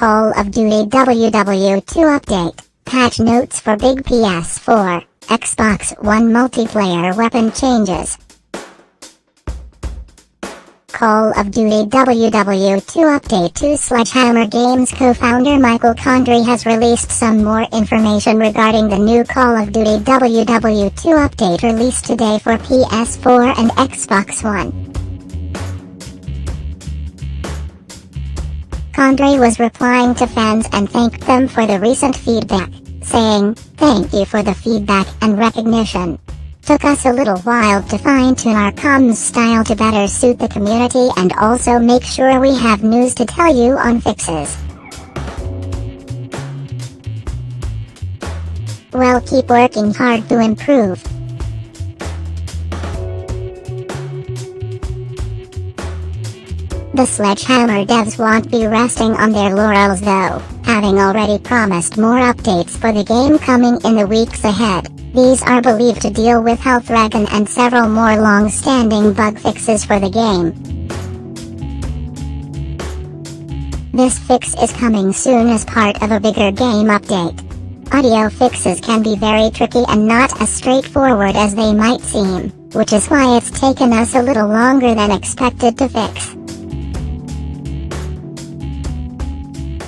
Call of Duty WW2 update. Patch notes for big PS4, Xbox One multiplayer weapon changes. Call of Duty WW2 update to Sledgehammer Games co-founder Michael Condrey has released some more information regarding the new Call of Duty WW2 update released today for PS4 and Xbox One. Condrey was replying to fans and thanked them for the recent feedback, saying, "Thank you for the feedback and recognition. Took us a little while to fine-tune our comms style to better suit the community and also make sure we have news to tell you on fixes. We'll keep working hard to improve." The Sledgehammer devs won't be resting on their laurels though, having already promised more updates for the game coming in the weeks ahead. These are believed to deal with Health Regen and several more long-standing bug fixes for the game. This fix is coming soon as part of a bigger game update. Audio fixes can be very tricky and not as straightforward as they might seem, which is why it's taken us a little longer than expected to fix.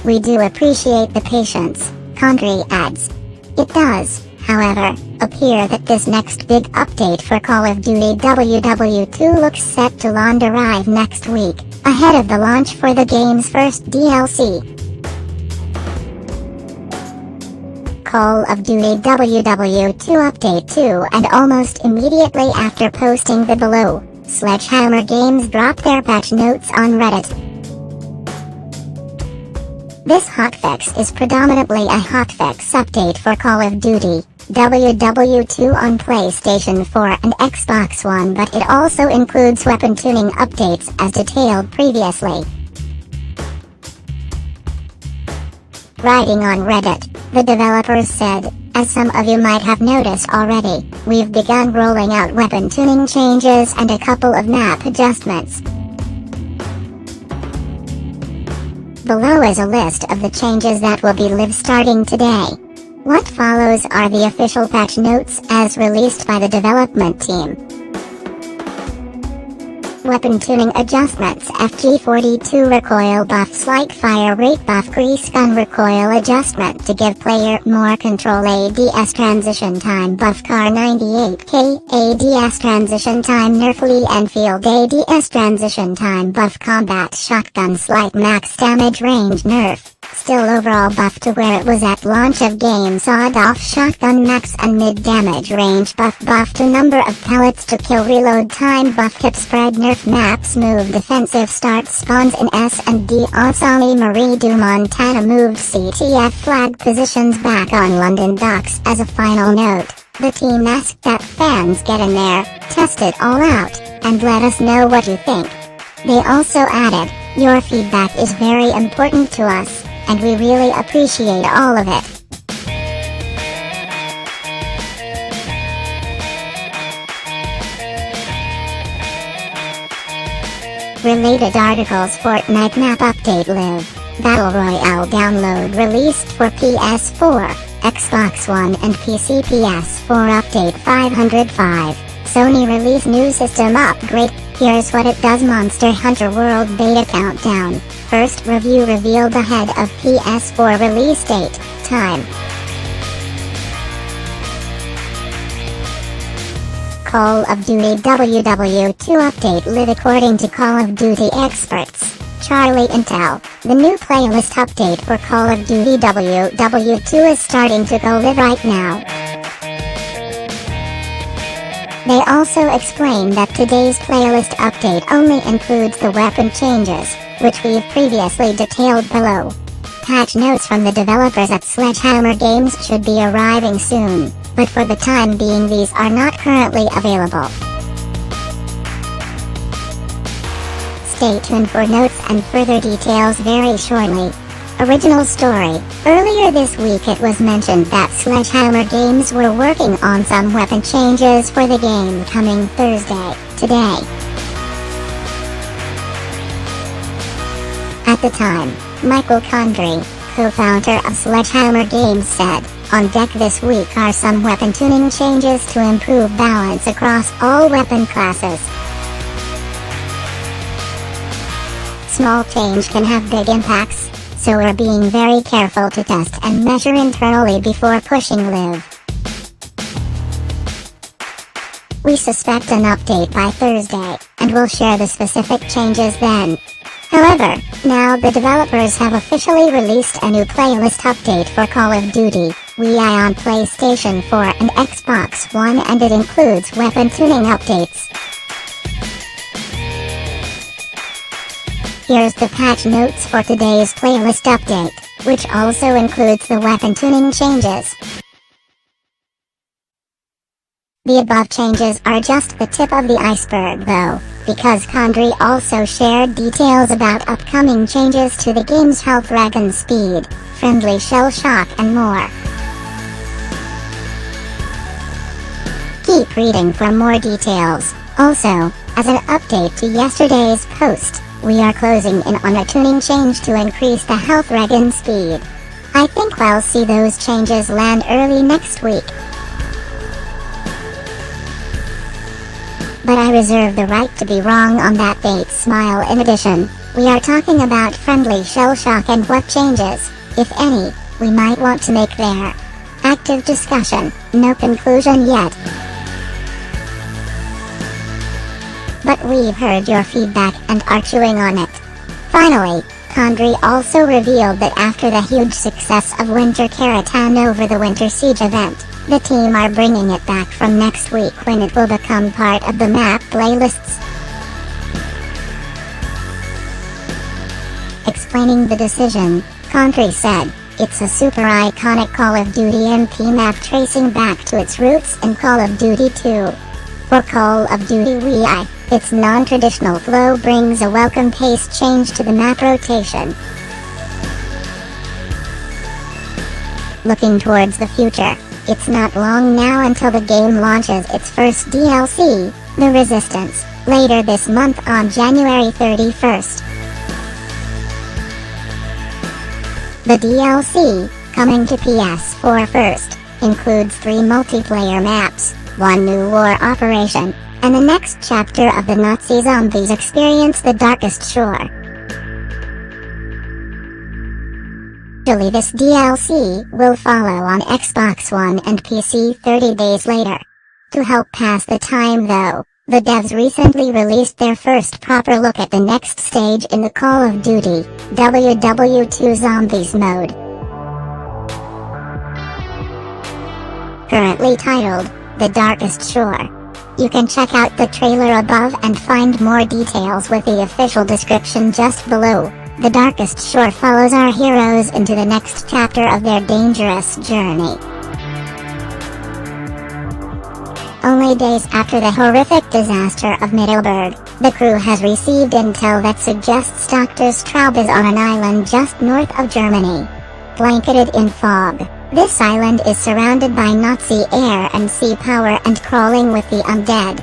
We do appreciate the patience, Condrey adds. It does, however, appear that this next big update for Call of Duty WW2 looks set to arrive next week, ahead of the launch for the game's first DLC. Call of Duty WW2 Update 2 and almost immediately after posting the below, Sledgehammer Games dropped their patch notes on Reddit. This hotfix is predominantly a hotfix update for Call of Duty WW2 on PlayStation 4 and Xbox One, but it also includes weapon tuning updates as detailed previously. Writing on Reddit, the developers said, "As some of you might have noticed already, we've begun rolling out weapon tuning changes and a couple of map adjustments. Below is a list of the changes that will be live starting today." What follows are the official patch notes as released by the development team. Weapon tuning adjustments: FG42 recoil buff, slight fire rate buff, grease gun recoil adjustment to give player more control, ADS transition time buff, Kar 98K ADS transition time nerf, Lee Enfield ADS transition time buff, combat shotgun slight max damage range nerf, still overall buff to where it was at launch of game, sawed-off shotgun max and mid damage range buff to number of pellets to kill, reload time buff, hip spread nerf, maps move, defensive start spawns in S&D, Osali Marie du Montana moved, CTF flag positions back on London docks. As a final note, the team asked that fans get in there, test it all out, and let us know what you think. They also added, "Your feedback is very important to us, and we really appreciate all of it." Related articles: Fortnite map update, Live Battle Royale download released for PS4, Xbox One and PC. PS4 update 505. Sony release new system upgrade. Here's what it does: Monster Hunter World beta countdown. First review revealed ahead of PS4 release date. Time. Call of Duty WW2 update live according to Call of Duty experts. Charlie Intel, the new playlist update for Call of Duty WW2 is starting to go live right now. They also explain that today's playlist update only includes the weapon changes, which we've previously detailed below. Patch notes from the developers at Sledgehammer Games should be arriving soon, but for the time being these are not currently available. Stay tuned for notes and further details very shortly. Original story: earlier this week it was mentioned that Sledgehammer Games were working on some weapon changes for the game coming Thursday, today. At the time, Michael Condrey, co-founder of Sledgehammer Games, said, "On deck this week are some weapon tuning changes to improve balance across all weapon classes. Small change can have big impacts, so we're being very careful to test and measure internally before pushing live. We suspect an update by Thursday, and we'll share the specific changes then." However, now the developers have officially released a new playlist update for Call of Duty WI on PlayStation 4 and Xbox One, and it includes weapon tuning updates. Here's the patch notes for today's playlist update, which also includes the weapon tuning changes. The above changes are just the tip of the iceberg though, because Condrey also shared details about upcoming changes to the game's health reg and speed, friendly shell shock and more. Keep reading for more details. Also, as an update to yesterday's post, we are closing in on a tuning change to increase the health reg and speed. I think we'll see those changes land early next week. But I reserve the right to be wrong on that date. Smile. In addition, we are talking about friendly shell shock and what changes, if any, we might want to make there. Active discussion, no conclusion yet. But we've heard your feedback and are chewing on it. Finally, Condrey also revealed that after the huge success of Winter Caratan over the Winter Siege event, the team are bringing it back from next week when it will become part of the map playlists. Explaining the decision, Condrey said, "It's a super iconic Call of Duty MP map tracing back to its roots in Call of Duty 2. For Call of Duty WI, its non-traditional flow brings a welcome pace change to the map rotation." Looking towards the future, it's not long now until the game launches its first DLC, The Resistance, later this month on January 31st. The DLC, coming to PS4 first, includes 3 multiplayer maps, 1 new war operation, and the next chapter of the Nazi zombies experience, The Darkest Shore. Usually this DLC will follow on Xbox One and PC 30 days later. To help pass the time though, the devs recently released their first proper look at the next stage in the Call of Duty WW2 Zombies mode. Currently titled, The Darkest Shore. You can check out the trailer above and find more details with the official description just below. The Darkest Shore follows our heroes into the next chapter of their dangerous journey. Only days after the horrific disaster of Middelburg, the crew has received intel that suggests Dr. Straub is on an island just north of Germany. Blanketed in fog, this island is surrounded by Nazi air and sea power and crawling with the undead.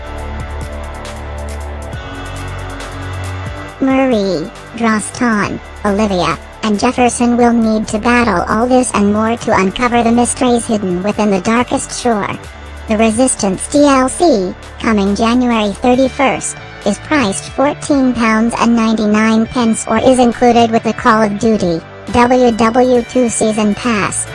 Marie, Droston, Olivia, and Jefferson will need to battle all this and more to uncover the mysteries hidden within the Darkest Shore. The Resistance DLC, coming January 31st, is priced £14.99 or is included with the Call of Duty WW2 Season Pass.